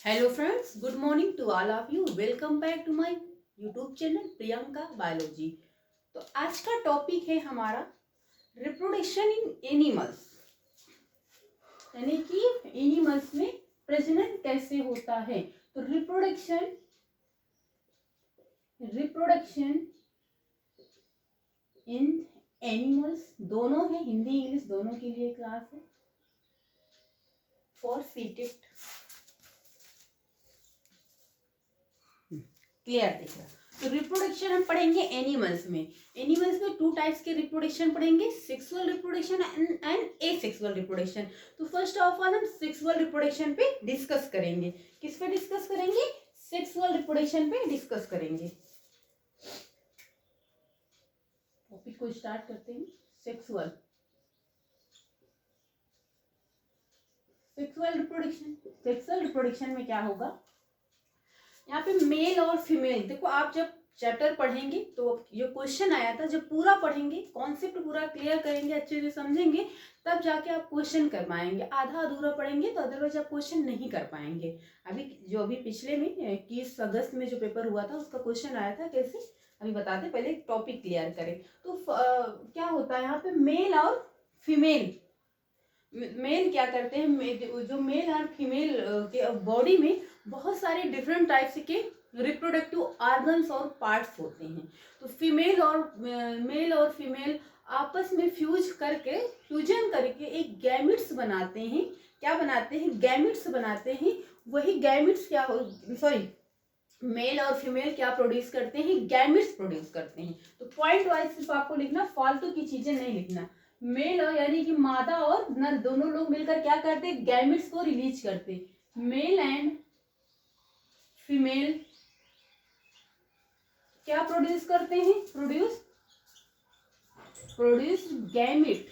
Hello friends, good morning to all of you. Welcome back to my YouTube channel Priyanka biology. तो आज का topic है हमारा reproduction in animals, यानी कि एनिमल्स में प्रजनन कैसे होता है। तो रिप्रोडक्शन इन एनिमल्स दोनों है, हिंदी इंग्लिश दोनों के लिए क्लास है फॉर सीटेड। क्लियर दिख रहा। तो रिप्रोडक्शन हम पढ़ेंगे एनिमल्स में। एनिमल्स में टू टाइप्स के रिप्रोडक्शन पढ़ेंगे, sexual reproduction and asexual reproduction. तो फर्स्ट ऑफ ऑल हम सेक्सुअल रिप्रोडक्शन पे डिस्कस करेंगे। किस पे डिस्कस करेंगे? सेक्सुअल रिप्रोडक्शन पे डिस्कस करेंगे। टॉपिक को स्टार्ट करते हैं। सेक्सुअल रिप्रोडक्शन में क्या होगा, यहाँ पे मेल और फीमेल। देखो, आप जब चैप्टर पढ़ेंगे तो जो क्वेश्चन आया था, जब पूरा पढ़ेंगे, कॉन्सेप्ट पूरा क्लियर करेंगे, अच्छे से समझेंगे, तब जाके आप क्वेश्चन कर पाएंगे। आधा अधूरा पढ़ेंगे तो अदरवाइज आप क्वेश्चन नहीं कर पाएंगे। अभी पिछले में 21 अगस्त में जो पेपर हुआ था उसका क्वेश्चन आया था, कैसे अभी बताते, पहले टॉपिक क्लियर करें। तो क्या होता है यहाँ पे मेल और फीमेल। मेल क्या करते हैं, जो मेल और फीमेल के बॉडी में बहुत सारे डिफरेंट टाइप्स के रिप्रोडक्टिव ऑर्गन्स और पार्ट्स होते हैं। तो मेल और फीमेल आपस में फ्यूजन करके एक गैमिट्स बनाते हैं। क्या बनाते हैं? गैमिट्स बनाते हैं। वही गैमिट्स क्या हो, सॉरी, मेल और फीमेल क्या प्रोड्यूस करते हैं? गैमिट्स प्रोड्यूस करते हैं। तो पॉइंट वाइज सिर्फ आपको लिखना, फालतू की चीजें नहीं लिखना। मेल और यानी कि मादा और नर दोनों लोग मिलकर क्या करते? गैमिट्स को रिलीज करते। मेल एंड फीमेल क्या प्रोड्यूस करते हैं? Produce gamete.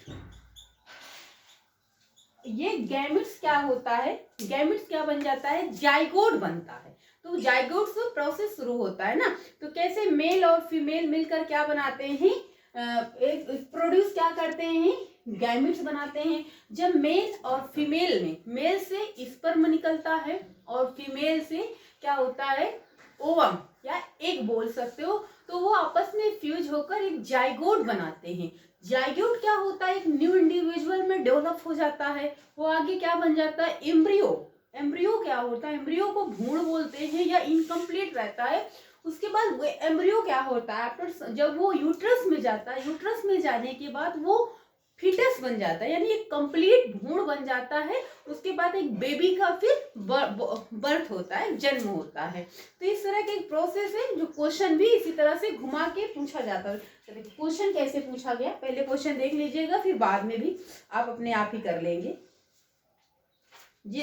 ये गैमिट्स क्या होता है? गैमिट्स क्या बन जाता है? जाइगोट बनता है। तो जाइगोट से प्रोसेस शुरू होता है ना। तो कैसे मेल और फीमेल मिलकर क्या बनाते हैं? एक प्रोड्यूस क्या करते हैं? गैमिट्स बनाते हैं। जब मेल और फीमेल में, मेल से स्पर्म निकलता है और फीमेल से क्या होता है? ओवम या एग बोल सकते हो। तो वो आपस में फ्यूज होकर एक जाइगोट बनाते हैं। जाइगोट क्या होता है? एक न्यू इंडिविजुअल में डेवलप हो जाता है। वो आगे क्या बन जाता है? एम्ब्रियो। एम्ब्रियो क्या होता है? एम्ब्रियो को भ्रूण बोलते हैं या इनकम्प्लीट रहता है। उसके बाद एम्ब्रियो क्या होता है? आफ्टर जब वो यूट्रस में जाता है, यूट्रस में जाने के बाद वो फीटस बन जाता है, यानी एक कंप्लीट भ्रूण बन जाता है। उसके बाद एक बेबी का फिर बर्थ होता है, जन्म होता है। तो इस तरह के एक प्रोसेस है, जो क्वेश्चन भी इसी तरह से घुमा के पूछा जाता है। क्वेश्चन कैसे पूछा गया, पहले क्वेश्चन देख लीजिएगा, फिर बाद में भी आप अपने आप ही कर लेंगे।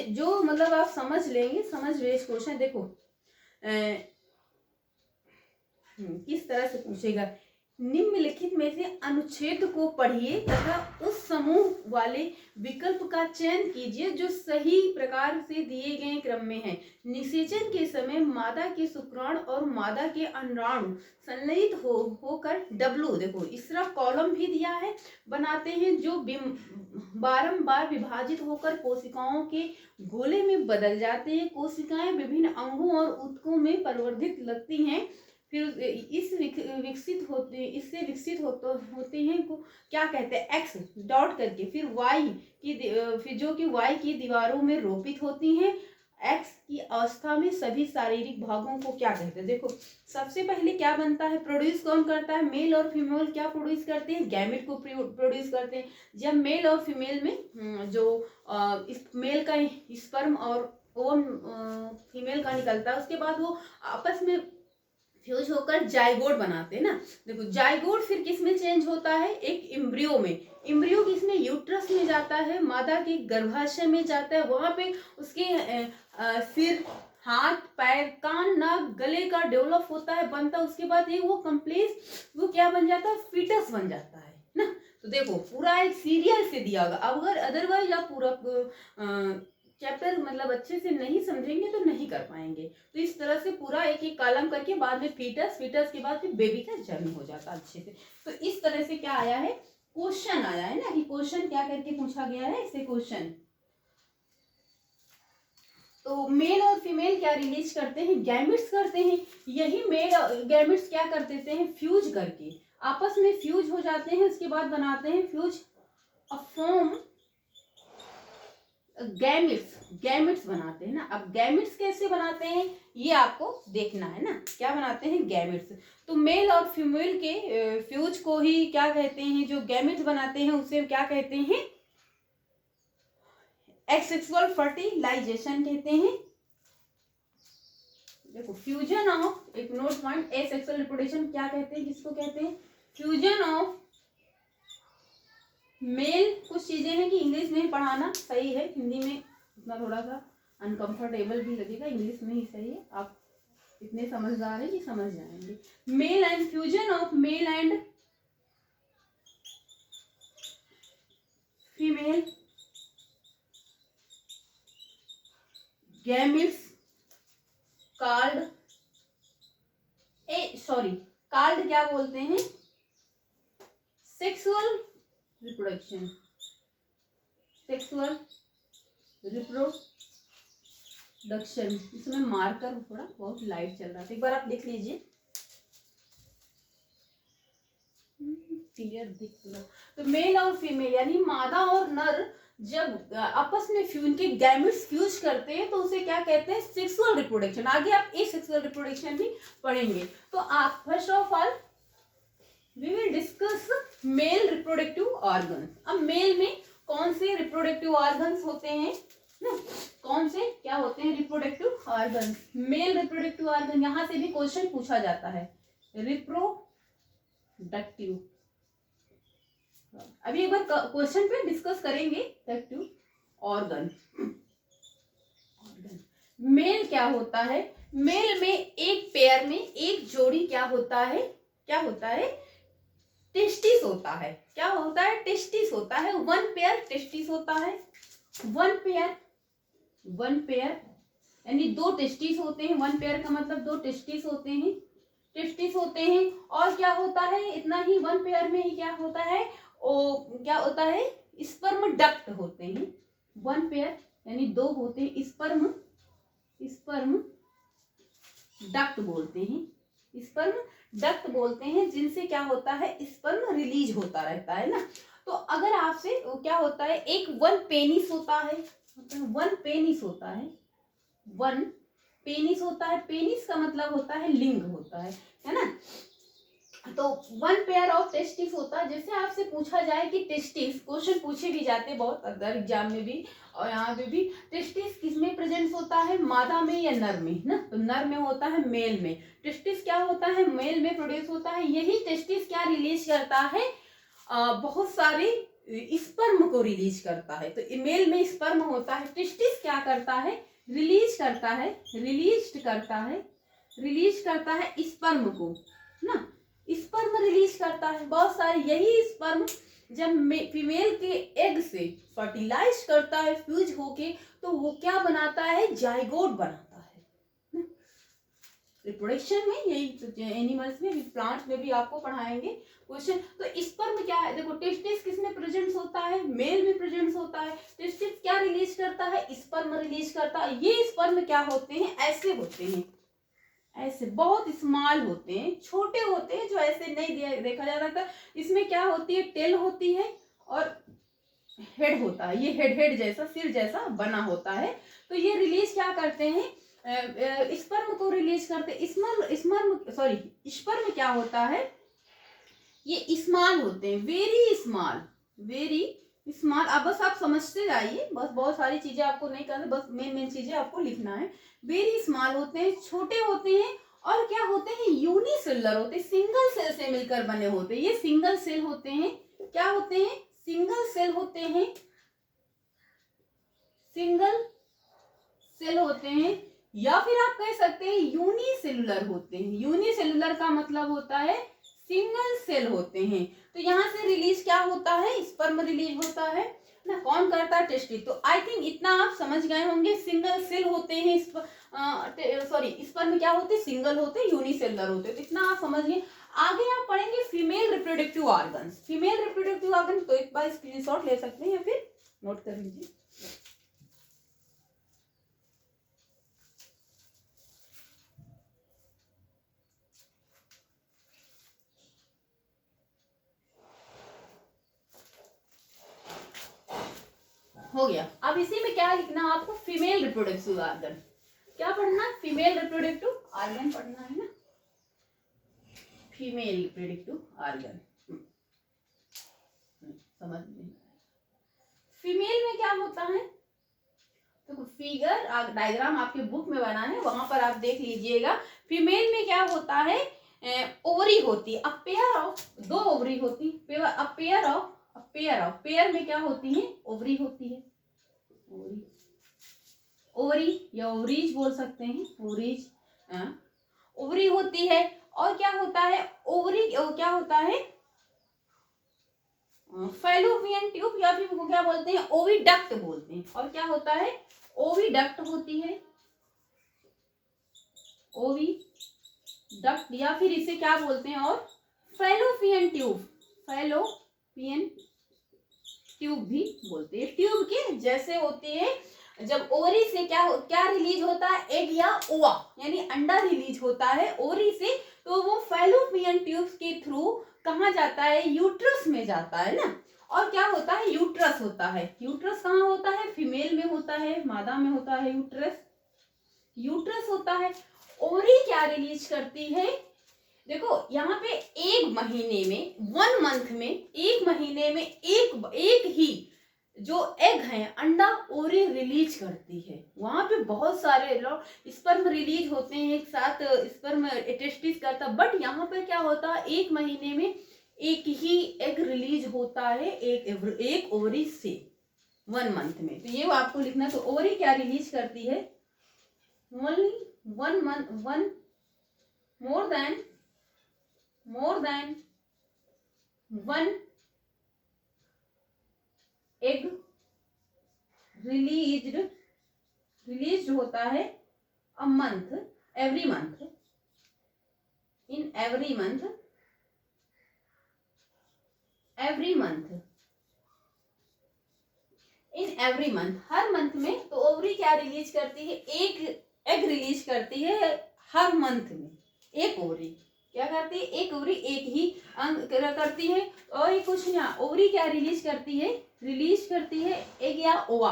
जो मतलब आप समझ लेंगे, समझ बेस्ड क्वेश्चन। देखो किस तरह से पूछेगा। निम्नलिखित में से अनुच्छेद को पढ़िए तथा उस समूह वाले विकल्प का चयन कीजिए जो सही प्रकार से दिए गए क्रम में है। निषेचन के समय मादा के शुक्राणु और मादा के अंडाणु संलयित होकर डब्लू, देखो इस तरह कॉलम भी दिया है, बनाते हैं, जो बारंबार विभाजित होकर कोशिकाओं के गोले में बदल जाते हैं। कोशिकाएं विभिन्न अंगों और ऊतकों में परिवर्तित लगती हैं। फिर इससे विकसित होते हैं को क्या कहते हैं? एक्स डॉट करके, फिर वाई की, फिर जो कि वाई की दीवारों में रोपित होती हैं। एक्स की अवस्था में सभी शारीरिक भागों को क्या कहते हैं? देखो, सबसे पहले क्या बनता है? प्रोड्यूस कौन करता है? मेल और फीमेल क्या प्रोड्यूस करते हैं? गैमेट को प्रोड्यूस करते हैं। जब मेल और फीमेल में जो इस मेल का स्पर्म और ओवम फीमेल का निकलता है, उसके बाद वो आपस में फ्यूज होकर जाइगोट बनाते हैं ना। देखो, जाइगोट फिर किस में चेंज होता है? एक एम्ब्रियो में। एम्ब्रियो किसमें? यूट्रस में जाता है, मादा के गर्भाशय में जाता है। वहां पे उसके सिर, हाथ, पैर, कान, नाक, गले का डेवलप होता है, बनता है। उसके बाद ये वो कंप्लीट वो क्या बन जाता है? फीटस बन जाता है ना। तो देखो, पूरा एक सीरियल से दिया होगा। अब अगर अदरवाइज आप पूरा चैप्टर मतलब अच्छे से नहीं समझेंगे तो नहीं कर पाएंगे। तो इस तरह से पूरा एक एक कॉलम करके बाद में फीटस के बाद फिर बेबी का जन्म हो जाता है अच्छे से। तो इस तरह से क्या आया है? क्वेश्चन आया है ना, कि क्वेश्चन क्या करके पूछा गया है, इसे क्वेश्चन। तो मेल और फीमेल क्या रिलीज करते हैं, गैमेट्स करते हैं। यही मेल गैमेट्स क्या कर देते हैं, फ्यूज करके आपस में फ्यूज हो जाते हैं, उसके बाद बनाते हैं फ्यूज फॉर्म गैमेट्स बनाते हैं ना। अब गैमेट्स कैसे बनाते हैं ये आपको देखना है ना, क्या बनाते हैं, गैमेट्स। तो मेल और फीमेल के फ्यूज को ही क्या कहते हैं, जो गैमेट्स बनाते हैं उसे क्या कहते हैं, एसेक्सुअल फर्टिलाइजेशन कहते हैं। देखो फ्यूजन ऑफ, एक नोट पॉइंट, एसेक्सुअल रिप्रोडक्शन क्या कहते हैं, किसको कहते हैं, फ्यूजन ऑफ मेल। कुछ चीजें हैं कि इंग्लिश में ही पढ़ाना सही है, हिंदी में उतना थोड़ा सा अनकंफर्टेबल भी लगेगा, इंग्लिश में ही सही है। आप इतने समझदार हैं कि समझ जाएंगे। Male and fusion of male and female gametes card card क्या बोलते हैं, सेक्सुअल रिप्रोडक्शन, सेक्सुअल रिप्रोडक्शन। इसमें मार्कर थोड़ा बहुत लाइट चल रहा था, एक बार आप लिख लीजिए, क्लियर दिख रहा। तो मेल और फीमेल यानी मादा और नर जब आपस में उनके गैमेट्स फ्यूज करते हैं तो उसे क्या कहते हैं, सेक्सुअल रिप्रोडक्शन। आगे आप एसेक्सुअल रिप्रोडक्शन भी पढ़ेंगे। तो आप first of all we will discuss male reproductive organs. अब मेल में कौन से रिप्रोडक्टिव ऑर्गन्स होते हैं ना, कौन से क्या होते हैं reproductive organs, male reproductive organ. यहां से भी क्वेश्चन पूछा जाता है, रिप्रोडक्टिव। अभी एक बार क्वेश्चन पे डिस्कस करेंगे रिप्रोडक्टिव ऑर्गन। मेल क्या होता है, मेल में एक पेयर में एक जोड़ी क्या होता है, क्या होता है, टेस्टिस होता है। क्या होता है, टेस्टिस होता है। वन पेयर टेस्टिस होता है, वन पेयर यानी दो टेस्टिस होते हैं। वन पेयर का मतलब दो टेस्टिस होते हैं, टेस्टिस होते हैं। और क्या होता है, इतना ही, वन पेयर में ही क्या होता है, क्या होता है, स्पर्म डक्ट होते हैं। वन पेयर यानी दो होते हैं, स्पर्म डक्ट बोलते हैं, स्पर्म डक्ट बोलते हैं, जिनसे क्या होता है, स्पर्म रिलीज होता रहता है ना। तो अगर आपसे क्या होता है, एक वन पेनिस होता है, वन पेनिस होता है, वन पेनिस होता है। पेनिस का मतलब होता है लिंग होता है ना। तो वन पेयर ऑफ टेस्टिस होता है। जैसे आपसे पूछा जाए कि टेस्टिस, क्वेश्चन पूछे भी जाते बहुत अदर एग्जाम में भी और यहाँ पे भी, टेस्टिस किसमें प्रेजेंट होता है, मादा में या नर में ना। तो नर में होता है, मेल में। टेस्टिस क्या होता है, मेल में प्रोड्यूस होता है। यही टेस्टिस क्या रिलीज करता है, बहुत सारे स्पर्म को रिलीज करता है। तो मेल में स्पर्म होता है, टेस्टिस क्या करता है, रिलीज करता है स्पर्म को ना, स्पर्म रिलीज करता है बहुत सारे। यही स्पर्म जब फीमेल के एग से फर्टिलाइज करता है फ्यूज होके, तो वो क्या बनाता है, जाइगोट बनाता है। रिप्रोडक्शन में यही, एनिमल्स में, प्लांट्स में भी आपको पढ़ाएंगे क्वेश्चन। तो स्पर्म क्या है, देखो टेस्टिस किसमें प्रेजेंट होता है, मेल में प्रेजेंट होता है। टेस्टिस क्या रिलीज करता है, स्पर्म रिलीज करता है। ये स्पर्म क्या होते हैं, ऐसे होते हैं, ऐसे बहुत स्मॉल होते हैं, छोटे होते हैं, जो ऐसे नहीं देखा जा सकता। इसमें क्या होती है, टेल होती है और हेड होता है। ये हेड जैसा, सिर जैसा बना होता है। तो ये रिलीज क्या करते हैं, स्पर्म को रिलीज करते। स्पर्म क्या होता है, ये स्मॉल होते हैं, वेरी स्मॉल। अब बस आप समझते जाइए, बस बहुत सारी चीजें आपको नहीं करना, बस मेन चीजें आपको लिखना है। वेरी स्मॉल होते हैं, छोटे होते हैं, और क्या होते हैं, यूनिसेलुलर होते हैं, सिंगल सेल से मिलकर बने होते हैं। ये सिंगल सेल होते हैं, क्या होते हैं, सिंगल सेल होते हैं, या फिर आप कह सकते हैं यूनिसेलुलर होते हैं। यूनिसेलुलर का मतलब होता है सिंगल सेल होते हैं। तो यहाँ से रिलीज क्या होता है, स्पर्म रिलीज होता है ना। कौन करता है, टेस्टिस। तो आई थिंक इतना आप समझ गए होंगे। सिंगल सेल होते हैं, स्पर्म क्या होते हैं, सिंगल होते हैं, यूनिसेलुलर होते हैं। तो इतना आप समझिए। आगे आप पढ़ेंगे female reproductive organs. Female reproductive organ तो एक बार स्क्रीनशॉट ले सकते हैं या फिर नोट कर लीजिए। हो गया। अब इसी में क्या लिखना आपको, फीमेल रिप्रोडक्टिव ऑर्गन। क्या पढ़ना है, फीमेल रिप्रोडक्टिव ऑर्गन पढ़ना है ना, फीमेल रिप्रोडक्टिव ऑर्गन। समझ में, फीमेल में क्या होता है, तो फिगर डायग्राम आपके बुक में बना है, वहां पर आप देख लीजिएगा। फीमेल में क्या होता है, ओवरी होती है, अपेयर ऑफ, दो ओवरी होती, अपेयर ऑफ, पेयर में क्या होती है, ओवरी होती है, ओवरी या ओवरीज बोल सकते हैं, ओवरीज, ओवरी होती है। और क्या होता है, ओवरी क्या होता है, फैलोपियन ट्यूब, या फिर क्या बोलते हैं, ओविडक्ट बोलते हैं। और क्या होता है, ओविडक्ट होती है, ओविडक्ट, या फिर इसे क्या बोलते हैं, और फैलोपियन ट्यूब, फैलोपियन ट्यूब भी बोलते हैं। ट्यूब के जैसे होते हैं। जब ओवरी से क्या रिलीज होता है, एग या ओवा यानी अंडा रिलीज होता है ओवरी से, तो वो फैलोपियन ट्यूब्स के थ्रू कहाँ जाता है, यूट्रस में जाता है ना। और क्या होता है, यूट्रस होता है। यूट्रस कहाँ होता है, फीमेल में होता है, मादा में होता है यूट्रस, यूट्रस होता है। ओवरी क्या रिलीज करती है, देखो यहाँ पे एक महीने में, 1 मंथ में, एक महीने में एक ही जो एग है, अंडा ओवरी रिलीज करती है। वहां पे बहुत सारे लोग स्पर्म रिलीज होते हैं एक साथ, स्पर्म टेस्टिस करता, बट यहाँ पे क्या होता है, एक महीने में एक ही एग रिलीज होता है, एक ओवरी से 1 मंथ में। तो ये आपको लिखना। तो ओवरी क्या रिलीज करती है, only 1 month, more than 1 egg released होता है a month, every month, in every month, in every month, her month में। तो ओवरी क्या रिलीज करती है, एक एग रिलीज करती है हर मंथ में, एक ओवरी क्या करती है, एक ओवरी एक ही अंग करती है। और ये कुछ नहीं, ओवरी क्या रिलीज करती है एग या ओवा,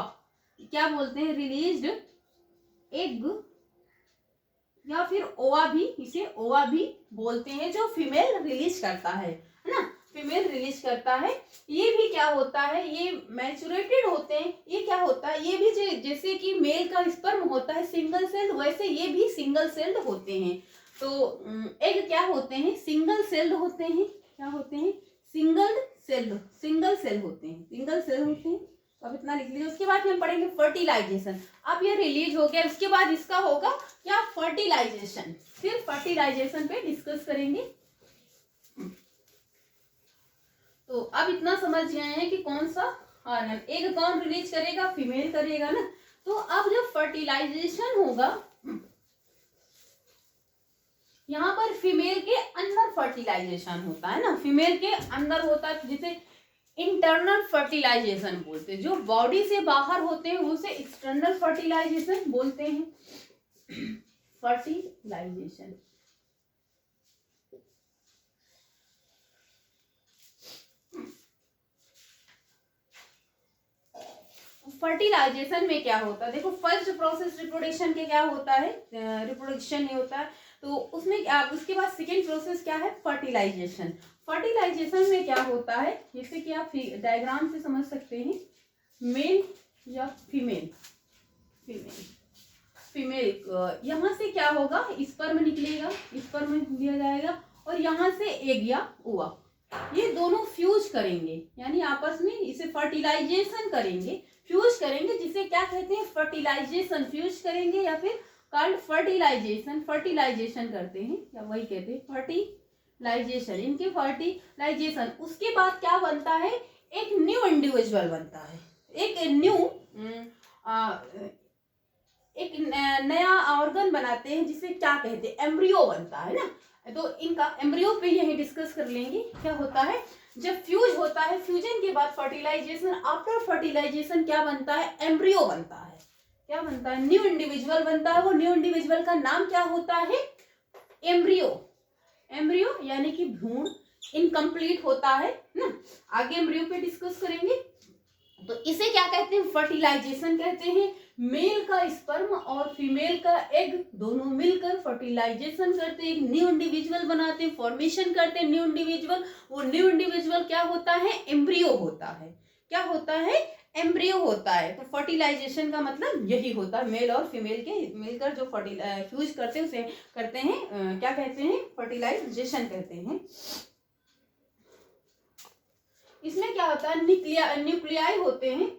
क्या बोलते हैं, रिलीज्ड एग, या फिर ओवा भी, इसे ओवा भी बोलते हैं, जो फीमेल रिलीज करता है ना, फीमेल रिलीज करता है। ये भी क्या होता है, ये मैचुरेटेड होते हैं। ये क्या होता है, ये भी जैसे कि मेल का स्पर्म होता है सिंगल सेल्ड, वैसे ये भी सिंगल सेल्ड होते हैं। तो एग क्या होते हैं, सिंगल सेल्ड होते हैं, क्या होते हैं, सिंगल सेल होते हैं। अब इतना लिख लीजिए। उसके बाद हम पढ़ेंगे फर्टिलाइजेशन। अब ये रिलीज हो गया, उसके बाद इसका होगा क्या, फर्टिलाइजेशन। फिर फर्टिलाइजेशन पे डिस्कस करेंगे। तो अब इतना समझ गए हैं कि कौन सा हार्मोन, एग कौन रिलीज करेगा, फीमेल करेगा ना। तो अब जब फर्टिलाइजेशन होगा, यहाँ पर फीमेल के अंदर फर्टिलाइजेशन होता है ना, फीमेल के अंदर होता है, जिसे इंटरनल फर्टिलाइजेशन बोलते हैं। जो बॉडी से बाहर होते हैं उसे एक्सटर्नल फर्टिलाइजेशन बोलते हैं। फर्टिलाइजेशन, फर्टिलाइजेशन में क्या होता है, देखो फर्स्ट प्रोसेस रिप्रोडक्शन के क्या होता है, रिप्रोडक्शन नहीं होता है। तो उसमें उसके बाद सेकेंड प्रोसेस क्या है, फर्टिलाइजेशन। फर्टिलाइजेशन में क्या होता है, जैसे कि आप डायग्राम से समझ सकते हैं, मेल या फीमेल, यहाँ से क्या होगा, स्पर्म निकलेगा, स्पर्म लिया जाएगा, और यहाँ से एग या ओवा, ये दोनों फ्यूज करेंगे, यानी आपस में इसे फर्टिलाइजेशन करेंगे, फ्यूज करेंगे, जिसे क्या कहते हैं, फर्टिलाइजेशन, फ्यूज करेंगे, या फिर कॉल्ड फर्टिलाइजेशन करते हैं, या वही कहते हैं फर्टिलाइजेशन, इनके फर्टिलाइजेशन। उसके बाद क्या बनता है, एक न्यू इंडिविजुअल बनता है, एक नया ऑर्गन बनाते हैं, जिसे क्या कहते हैं, एम्ब्रियो बनता है ना। तो इनका एम्ब्रियो पे यही डिस्कस कर लेंगे। क्या होता है, जब फ्यूज होता है, फ्यूजन के बाद फर्टिलाइजेशन, आफ्टर फर्टिलाइजेशन क्या बनता है, एम्ब्रियो बनता है, क्या बनता है, न्यू इंडिविजुअल बनता है। वो न्यू इंडिविजुअल का नाम क्या होता है, एम्ब्रियो यानी कि भ्रूण, इनकम्प्लीट होता है ना। आगे एम्ब्रियो पे डिस्कस करेंगे। तो इसे क्या कहते हैं, फर्टिलाइजेशन कहते हैं। मेल का स्पर्म और फीमेल का एग दोनों मिलकर फर्टिलाइजेशन करते हैं, एक न्यू इंडिविजुअल बनाते हैं, फॉर्मेशन करते हैं न्यू इंडिविजुअल। वो न्यू इंडिविजुअल क्या होता है, एम्ब्रियो होता है। क्या होता है, एम्ब्रियो होता है। तो फर्टिलाइजेशन का मतलब यही होता है, मेल और फीमेल के मिलकर जो फ्यूज करते हैं उसे करते हैं क्या कहते हैं, फर्टिलाइजेशन कहते हैं। इसमें क्या होता है, न्यूक्लियाई होते हैं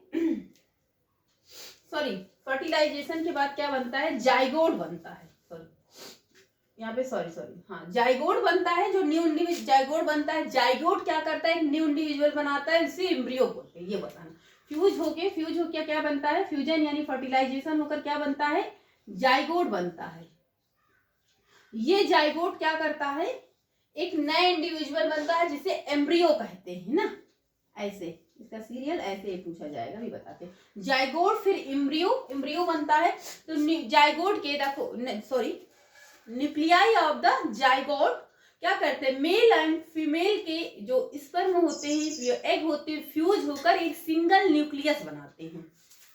सॉरी, फर्टिलाइजेशन के बाद क्या बनता है, जाइगोट बनता है। सॉरी यहाँ पे सॉरी हाँ, जाइगोट बनता है, जो न्यू इंडिविजुअल जाइगोट बनता है। जाइगोट क्या करता है, एक न्यू इंडिविजुअल बनाता है, इसे एम्ब्रियो बोलते हैं, ये बताना। फ्यूज होके क्या बनता है, फ्यूजन यानी फर्टिलाइजेशन होकर क्या बनता है, जाइगोट बनता है। ये जाइगोट क्या करता है, एक नया इंडिविजुअल बनता है जिसे एम्ब्रियो कहते हैं ना। ऐसे इसका सीरियल ऐसे ही पूछा जाएगा, भी बताते हैं। जाइगोट फिर एम्ब्रियो बनता है। तो जाइगोट के देखो sorry, nuclei of the zygote क्या करते हैं, मेल एंड फीमेल के जो स्पर्म होते हैं, एग होते हैं, फ्यूज होकर एक सिंगल न्यूक्लियस बनाते हैं।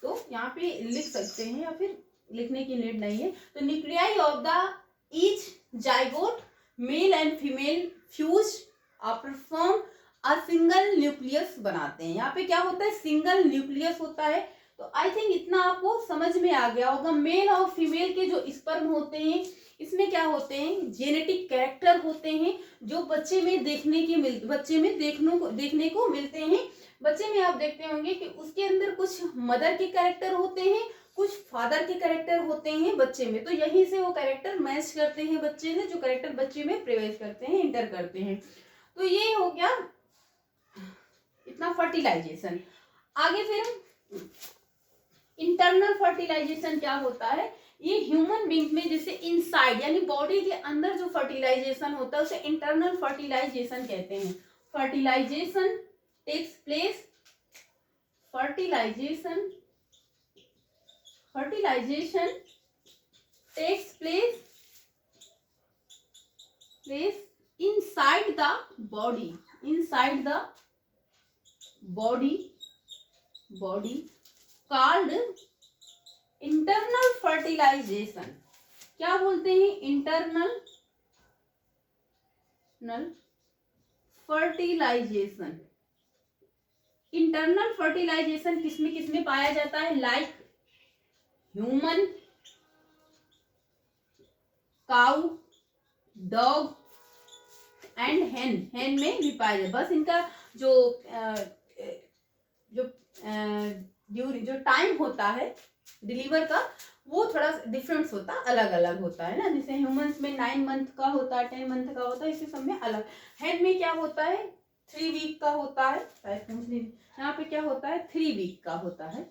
तो यहाँ पे लिख सकते हैं, या फिर लिखने की नीड नहीं है। तो nuclei of the each zygote male and female fuse after form a single nucleus बनाते हैं। यहाँ पे क्या होता है, सिंगल न्यूक्लियस होता है। तो आई थिंक इतना आपको समझ में आ गया होगा। मेल और फीमेल के जो स्पर्म होते हैं, इसमें क्या होते हैं, जेनेटिक कैरेक्टर होते हैं, जो बच्चे में देखने को मिलते हैं। बच्चे में आप देखते होंगे कि उसके अंदर कुछ मदर के कैरेक्टर होते हैं, कुछ फादर के कैरेक्टर होते हैं बच्चे में। तो यहीं से वो कैरेक्टर मैच करते हैं बच्चे से, जो कैरेक्टर बच्चे में प्रवेश करते हैं, इंटर करते हैं। तो ये हो गया इतना फर्टिलाइजेशन। आगे फिर इंटरनल फर्टिलाइजेशन क्या होता है, ये ह्यूमन बींग में जैसे इनसाइड यानी बॉडी के अंदर जो फर्टिलाइजेशन होता है उसे इंटरनल फर्टिलाइजेशन कहते हैं। Fertilisation takes place inside the body called internal fertilization। क्या बोलते हैं, इंटरनल फर्टिलाइजेशन। इंटरनल फर्टिलाइजेशन किसमें पाया जाता है, like human, cow, dog and हेन में भी पाया जाए। बस इनका जो टाइम होता है डिलीवर का, वो थोड़ा डिफरेंस होता है, अलग अलग होता है ना। जैसे ह्यूमंस में 9 मंथ का होता है, 10 मंथ का होता है, इसी सब में अलग। हेन में क्या होता है, 3 वीक का होता है। यहाँ पे क्या होता है, 3 वीक का होता है।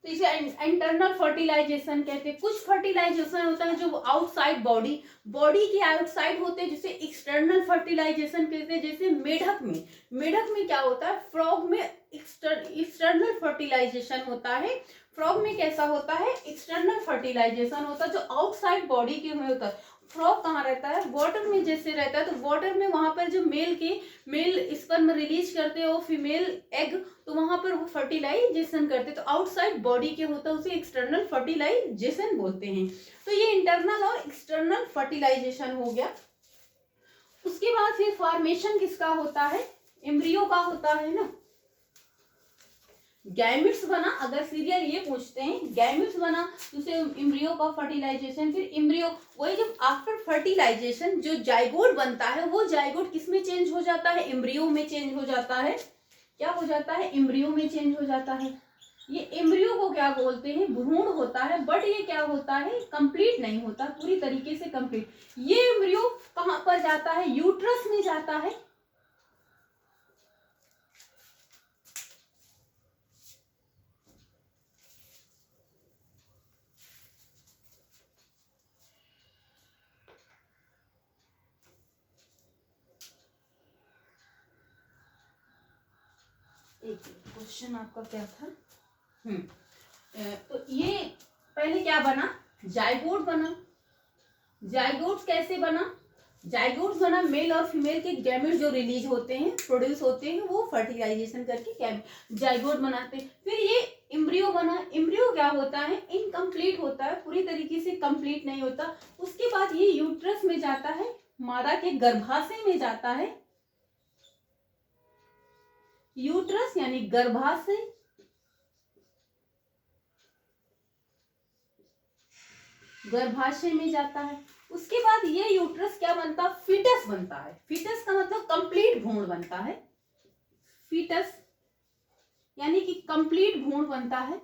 तो इसे इंटरनल फर्टिलाइजेशन कहते हैं। कुछ फर्टिलाइजेशन होता है जो आउटसाइड बॉडी के आउटसाइड होते हैं, जिसे एक्सटर्नल फर्टिलाइजेशन कहते हैं। जैसे मेढक में क्या होता है, फ्रॉग में एक्सटर्नल फर्टिलाइजेशन होता है। फ्रॉग में कैसा होता है, एक्सटर्नल फर्टिलाइजेशन होता है, जो आउटसाइड बॉडी के में होता है। फ्रॉग कहाँ रहता है, वाटर में जैसे रहता है, तो वाटर में वहां पर जो मेल स्पर्म रिलीज करते हैं वो फीमेल एग, तो वहां पर वो फर्टिलाइजेशन करते हैं। तो आउटसाइड बॉडी के होता है, उसे एक्सटर्नल फर्टिलाइजेशन बोलते हैं। तो ये इंटरनल और एक्सटर्नल फर्टिलाइजेशन हो गया। उसके बाद फिर फॉर्मेशन किसका होता है, एम्ब्रियो का होता है ना। गैमिट्स बना, अगर सीरियल ये पूछते हैं, गैमिट्स बना तो उसे एम्ब्रियो का फर्टिलाइजेशन। फिर एम्ब्रियो वही जब आफ्टर फर्टिलाइजेशन जो जाइगोट बनता है, वो जाइगोट किस में चेंज हो जाता है, एम्ब्रियो में चेंज हो जाता है। क्या हो जाता है, एम्ब्रियो में चेंज हो जाता है। ये एम्ब्रियो को क्या बोलते हैं, भ्रूण होता है, बट ये क्या होता है, कंप्लीट नहीं होता, पूरी तरीके से कंप्लीट। ये एम्ब्रियो कहाँ पर जाता है, यूट्रस में जाता है। एक क्वेश्चन आपका क्या था, तो ये पहले क्या बना, जाइगोट बना। जाइगोट कैसे बना, जाइगोट्स बना, मेल और फीमेल के गैमेट्स जो रिलीज होते हैं, प्रोड्यूस होते हैं, वो फर्टिलाइजेशन करके जाइगोट बनाते हैं। फिर ये एम्ब्रियो बना, एम्ब्रियो क्या होता है, इनकम्प्लीट होता है, पूरी तरीके से कंप्लीट नहीं होता। उसके बाद ये यूट्रस में जाता है, मादा के गर्भाशय में जाता है, यूट्रस यानी गर्भाशय, गर्भाशय में जाता है। उसके बाद ये यूट्रस क्या बनता है, फीटस बनता है। फीटस का मतलब कंप्लीट भ्रूण बनता है, फीटस यानी कि कंप्लीट भ्रूण बनता है।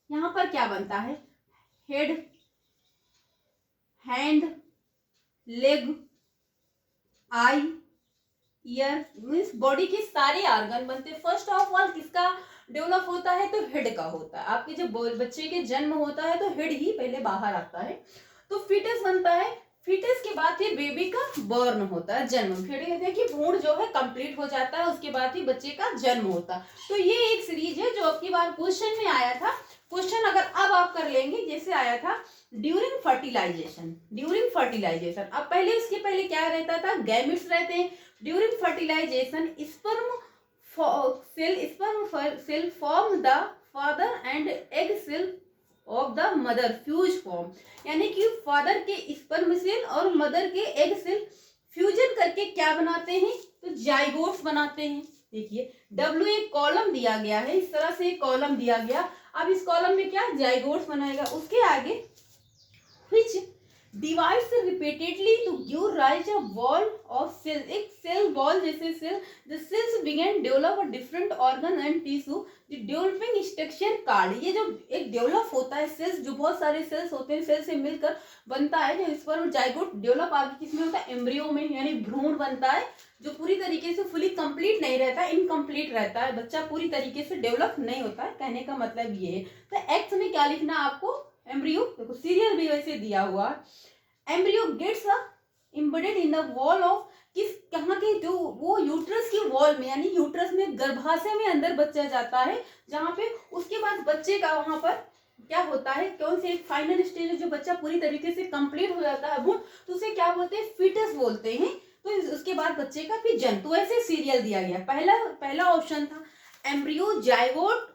यहां पर क्या बनता है, हेड, हैंड, लेग, आई, ईयर, मीन्स बॉडी के सारे ऑर्गन बनते हैं। फर्स्ट ऑफ ऑल किसका डेवलप होता है, तो हेड का होता है। आपके जब बच्चे के जन्म होता है तो हेड ही पहले बाहर आता है, तो फीटस बनता है। फीटस के बाद फिर बेबी का बर्न होता है, जन्म। फिर कहते हैं कि भ्रूण जो है कंप्लीट हो जाता है, उसके बाद ही बच्चे का जन्म होता है। तो ये एक सीरीज है जो आपकी बार क्वेश्चन में आया था। क्वेश्चन अगर अब आप कर लेंगे, जैसे आया था ड्यूरिंग फर्टिलाइजेशन, ड्यूरिंग फर्टिलाइजेशन। अब पहले उसके पहले क्या रहता था, गैमेट्स रहते हैं। During fertilisation sperm cell form the father and egg cell of the mother fuse form, यानी कि फादर के स्पर्म सेल और मदर के एग सेल फ्यूजन करके क्या बनाते हैं, तो जाइगोट्स बनाते हैं। देखिए W एक कॉलम दिया गया है, इस तरह से एक कॉलम दिया गया। अब इस कॉलम में क्या जाइगोट्स बनाएगा, उसके आगे which divides repeatedly to give rise a wall of cells, एक सेल वॉल जैसे cell. the cells begin develop a different organ and tissue, the developing structure called, ये जो एक डेवलप होता है सेल्स, जो बहुत सारे सेल्स होते हैं, सेल से मिलकर बनता है जो स्पर्म जाइगोट डेवलप आगे किसमें होता है, एम्ब्रियो में, यानी भ्रूण बनता है, जो पूरी तरीके से फुली कंप्लीट नहीं रहता, इनकम्प्लीट रहता है, बच्चा पूरी तरीके से डेवलप नहीं होता है। कहने का मतलब ये है। तो एक्स में क्या लिखना आपको, एम्ब्रियो, देखो सीरियल भी वैसे दिया हुआ है। Embryo gets embedded in the wall of, किस कहाँ के, जो वो यूट्रस की वॉल में, यानी यूट्रस में गर्भाशय में अंदर बच्चा जाता है, जहाँ पे उसके बाद बच्चे का वहां पर क्या होता है, कौन से एक फाइनल स्टेज है, जो बच्चा पूरी तरीके से कंप्लीट हो जाता है भ्रूण, तो उसे क्या बोलते हैं, फीटस बोलते हैं। तो उसके बाद बच्चे का फिर जन्म। तो ऐसे सीरियल दिया गया। पहला ऑप्शन था embryo zygote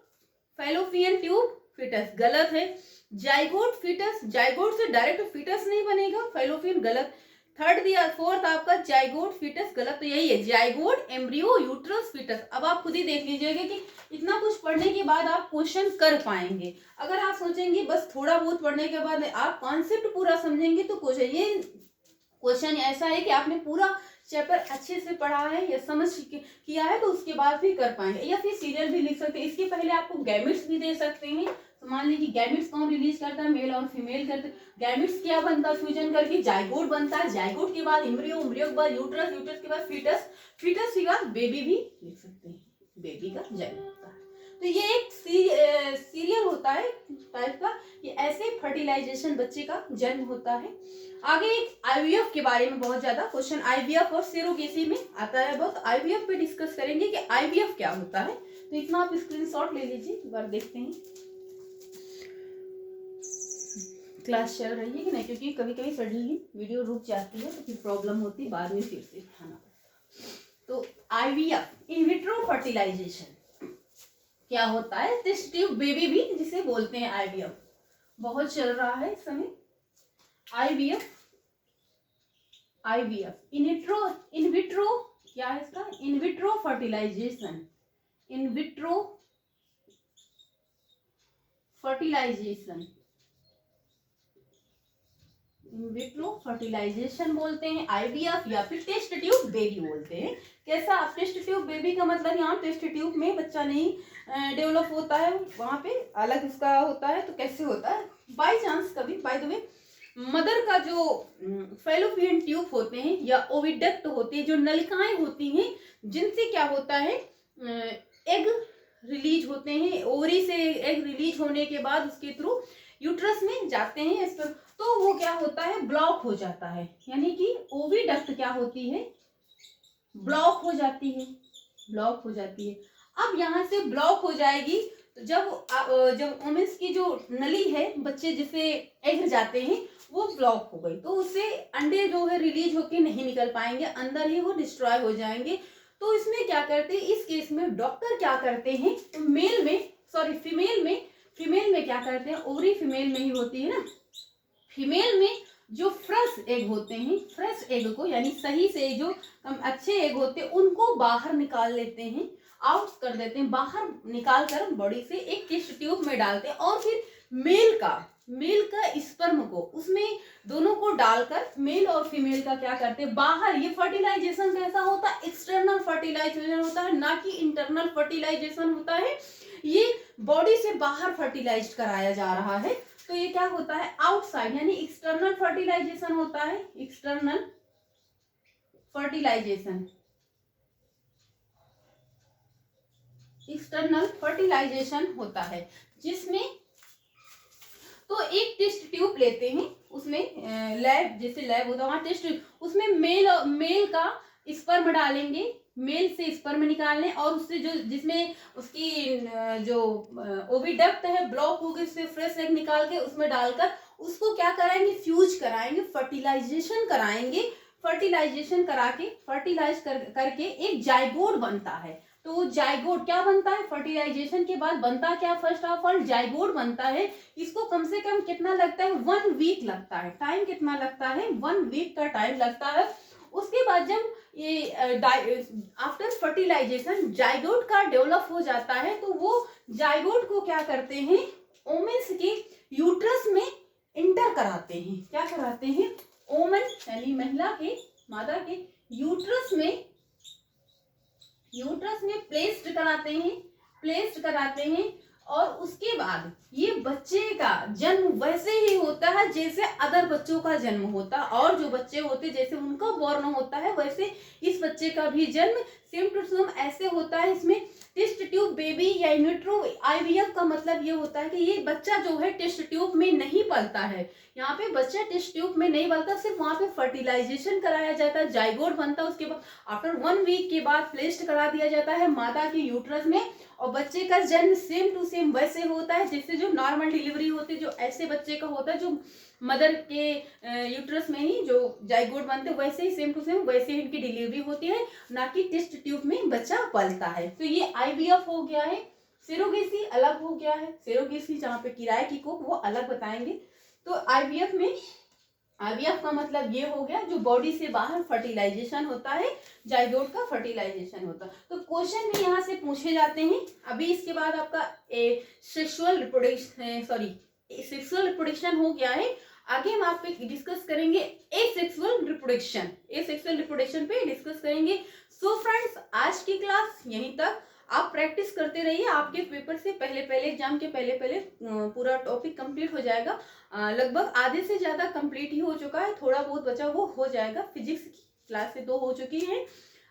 fallopian tube foetus, गलत है। जाइगोट फीटस, जाइगोट से डायरेक्ट फीटस नहीं बनेगा, फैलोपियन गलत। थर्ड दिया, फोर्थ आपका जाइगोट फीटस गलत। तो यही है जाइगोट एम्ब्रियो यूट्रस फीटस। अब आप खुद ही देख लीजिएगा कि इतना कुछ पढ़ने के बाद आप क्वेश्चन कर पाएंगे। अगर आप सोचेंगे बस थोड़ा बहुत पढ़ने के बाद आप कॉन्सेप्ट पूरा समझेंगे तो क्वेश्चन, ये क्वेश्चन ऐसा है कि आपने पूरा चैप्टर अच्छे से पढ़ा है या समझ किया है, तो उसके बाद भी कर पाएंगे। या फिर सीरियल भी लिख सकते हैं। इसके पहले आपको गैमेट्स भी दे सकते हैं। तो मान लीजिए गैमेट्स कौन रिलीज करता है, मेल और फीमेल करते हैं। गैमेट्स क्या बनता है, फ्यूजन करके जाइगोट बनता है, जाइगोट के बाद एम्ब्रियो, एम्ब्रियो के बाद यूट्रस, यूट्रस के बाद फीटस, फीटस के बाद बेबी भी लिख सकते हैं, बेबी का जन्म होता है। तो ये एक सीरियल होता है टाइप का, कि ऐसे फर्टिलाइजेशन बच्चे का जन्म होता है। आगे एक आईवीएफ के बारे में बहुत ज्यादा क्वेश्चन आईवीएफ और सेरोगेसी में आता है बहुत। आईवीएफ पे डिस्कस करेंगे कि आईवीएफ क्या होता है। तो इतना आप स्क्रीनशॉट ले लीजिए, एक बार देखते हैं क्लास चल रही है कि नहीं, क्योंकि कभी कभी सडनली वीडियो रुक जाती है तो फिर प्रॉब्लम होती है, बाद में फिर से उठाना पड़ता है। तो आईवीएफ इन विट्रो फर्टिलाइजेशन क्या होता है, टेस्ट ट्यूब बेबी भी जिसे बोलते हैं आईवीएफ, बहुत चल रहा है इस समय। आईवीएफ, आईवीएफ इन विट्रो क्या है इसका, in vitro fertilisation, in vitro fertilisation, in vitro fertilisation बोलते हैं आईवीएफ, या फिर टेस्ट ट्यूब बेबी बोलते हैं। कैसा, आप टेस्ट ट्यूब बेबी का मतलब यहाँ टेस्ट ट्यूब में बच्चा नहीं डेवलप होता है, वहां पे अलग उसका होता है। तो कैसे होता है, बाई चांस कभी, बाय द वे मदर का जो फैलोपियन ट्यूब होते हैं या ओविडक्ट होते हैं, जो नलिकाएं होती हैं, जिनसे क्या होता है एग रिलीज होते हैं, ओवरी से एग रिलीज होने के बाद उसके थ्रू यूट्रस में जाते हैं इस पर, तो वो क्या होता है, ब्लॉक हो जाता है। यानी कि ओविडक्ट क्या होती है, ब्लॉक हो जाती है, ब्लॉक हो जाती है। अब यहाँ से ब्लॉक हो जाएगी तो जब वुमेन्स की जो नली है, बच्चे जिसे एग जाते हैं, वो ब्लॉक हो गई, तो उससे अंडे जो है रिलीज होके नहीं निकल पाएंगे, अंदर ही वो डिस्ट्रॉय हो जाएंगे। तो इसमें क्या करते हैं, इस केस में डॉक्टर क्या करते हैं, फीमेल में क्या करते हैं, ओवरी फीमेल में ही होती है ना, फीमेल में जो फ्रेश एग होते हैं, फ्रेश एग को यानी सही से जो अच्छे एग होते हैं उनको बाहर निकाल लेते हैं, आउट कर देते हैं, बाहर निकाल कर बॉडी से एक टेस्ट ट्यूब में डालते हैं, और फिर मेल का स्पर्म को उसमें दोनों को डालकर मेल और फीमेल का क्या करते हैं, बाहर। ये फर्टिलाइजेशन कैसा होता है, एक्सटर्नल फर्टिलाइजेशन होता है, ना कि इंटरनल फर्टिलाइजेशन होता है। ये बॉडी से बाहर फर्टिलाइज कराया जा रहा है, तो ये क्या होता है, आउटसाइड यानी एक्सटर्नल फर्टिलाइजेशन होता है, एक्सटर्नल फर्टिलाइजेशन होता है, जिसमें तो एक टेस्ट ट्यूब लेते हैं, उसमें लैब जैसे लैब होता है वहां टेस्ट ट्यूब, उसमें मेल का स्पर्म डालेंगे, मेल से स्पर्म निकालने, और उससे जो जिसमें उसकी जो ओविडक्ट है ब्लॉक हो गई, उससे फ्रेश एग निकाल के उसमें डालकर उसको क्या कराएंगे, फ्यूज कराएंगे, फर्टिलाइजेशन कराएंगे, फर्टिलाइजेशन करा के फर्टिलाइज करके एक जाइगोट बनता है। तो जाइगोट क्या बनता है, फर्टिलाइजेशन के बाद बनता क्या, फर्स्ट ऑफ ऑल जाइगोट बनता है। इसको कम से कम कितना लगता है, 1 वीक लगता है, टाइम कितना लगता है, 1 वीक का टाइम लगता है। उसके बाद जब ये आफ्टर फर्टिलाइजेशन जाइगोट का डेवलप हो जाता है, तो वो जाइगोट को क्या करते हैं, ओमेन्स के यूट्रस में इंटर कराते हैं, क्या कराते हैं, ओमेन यानी महिला के, मादा के यूट्रस में प्लेस्ड कराते हैं, और उसके बाद ये बच्चे का जन्म वैसे ही होता है जैसे अदर बच्चों का जन्म होता है, और जो बच्चे होते जैसे उनका बॉर्न होता है वैसे इस बच्चे का भी जन्म सेम टू सेम ऐसे होता है। इसमें टेस्ट ट्यूब बेबी या इनविट्रो आईवीएफ का मतलब ये होता है कि ये बच्चा जो है टेस्ट ट्यूब में नहीं पलता है, यहाँ पे बच्चा टेस्ट ट्यूब में नहीं पलता, सिर्फ वहां पे फर्टिलाइजेशन कराया जाता है, जाइगोट बनता है, उसके बाद आफ्टर 1 वीक के बाद प्लेस्ड करा दिया जाता है माता के यूट्रस में, और बच्चे का जन्म सेम टू सेम वैसे होता है जैसे जो नॉर्मल डिलीवरी होती है, जो ऐसे बच्चे का होता है, जो मदर के यूट्रस में ही जो जाइगोट बनते हैं, वैसे ही सेम टू सेम वैसे ही इनकी डिलीवरी होती है, ना कि टेस्ट ट्यूब में बच्चा पलता है। तो ये आईवीएफ हो गया है। सेरोगेसी अलग हो गया है, सेरोगेसी जहाँ पे किराए की को वो अलग बताएंगे। तो आईवीएफ का मतलब ये हो गया, जो बॉडी से बाहर फर्टिलाइजेशन होता है, जाइगोट का फर्टिलाइजेशन होता है। तो क्वेश्चन में यहाँ से पूछे जाते हैं। अभी इसके बाद आपका सेक्सुअल रिप्रोडक्शन हो गया है। आगे हम आप पे डिस्कस करेंगे एसेक्सुअल रिप्रोडक्शन पे डिस्कस करेंगे। सो फ्रेंड्स, आज की क्लास यहीं तक। आप प्रैक्टिस करते रहिए, आपके पेपर से पहले एग्जाम के पहले पूरा टॉपिक कंप्लीट हो जाएगा। लगभग आधे से ज्यादा कंप्लीट ही हो चुका है, थोड़ा बहुत बचा वो हो जाएगा। फिजिक्स की क्लास से 2 हो चुकी है,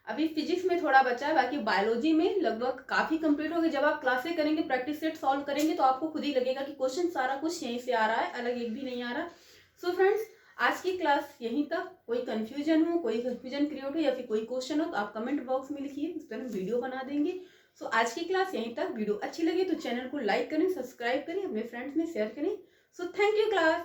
अभी फिजिक्स में थोड़ा बचा है, बाकी बायोलॉजी में लगभग काफी कंप्लीट हो गई। जब आप क्लासें करेंगे, प्रैक्टिस सेट सॉल्व करेंगे, तो आपको खुद ही लगेगा कि क्वेश्चन सारा कुछ यहीं से आ रहा है, अलग एक भी नहीं आ रहा। सो फ्रेंड्स, आज की क्लास यहीं तक। कोई कंफ्यूजन क्रिएट हो या फिर कोई क्वेश्चन हो तो आप कमेंट बॉक्स में लिखिए, उस पर हम वीडियो बना देंगे। सो आज की क्लास यहीं तक। वीडियो अच्छी लगे तो चैनल को लाइक करें, सब्सक्राइब करें, अपने फ्रेंड्स में शेयर करें। So thank you class.